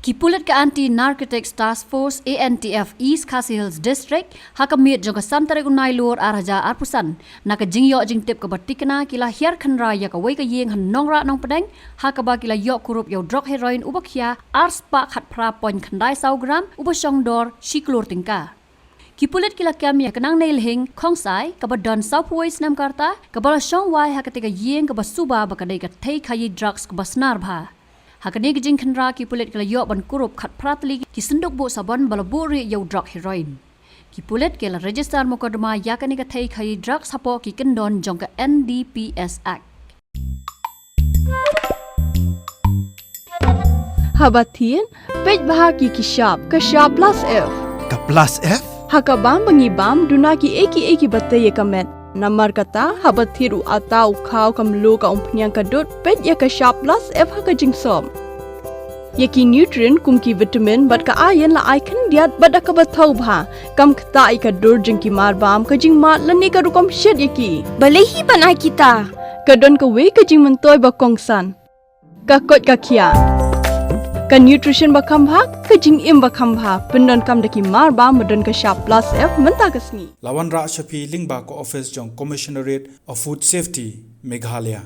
Kipulit ka Anti-Narcotics Task Force ANTF East Khasi Hills District hakamit jong kasantare unai lur araja arpusan nakajingyo jing tip kabatikna kila hiar khanra ya kawai ka yeng han Nongrah Nongpdeng hakaba kila yok kurup yo Drok Heroin ubakya arspa khat pra point khandai 100 gram uba Shongdor Klur Tyngka. Kipulit kila kami kanang nailhing Khongsai kabadon Southway Snamkarta kabala Shongwai hakatika yeng kabasuba bakadai ka Thei Khaïi drugs kabasnar bha. Hakani gijing khandra kipulit kala yok ban kurup khat pratli ki senduk bu sabon balaburi yo Drok Heroin. Kipulit kala register mukadama yakani ka Thei Khaïi drugs hapo ki kendon jong ka NDPS Act. Habatin pej bahagi ki shop ka shop plus F. Ka plus F? Hakabam bangibam dunaki eki bataye kamet. Namar kata habathiru atau khau kamlu ka umpnyang kadut pet ya ka shop plus F haka jingsom. Yaki nutrient kumki vitamin bat ka iron la icon diat bat ka bathau bha kam khata ai ka dur jingki mar bam ka jing mat lani ka rukom shed yaki. Balehi panai kita. Kadon ka we ka jing mentoy ba kongsan. Ka kot ka kia. Ka nutrition ba khambha ka jing im ba khambha pendon kam daki mar ba madon ka shop plus F menta kasni. Lawan Ra Shafi Lingba ko office jong Commissionerate of Food Safety Meghalaya.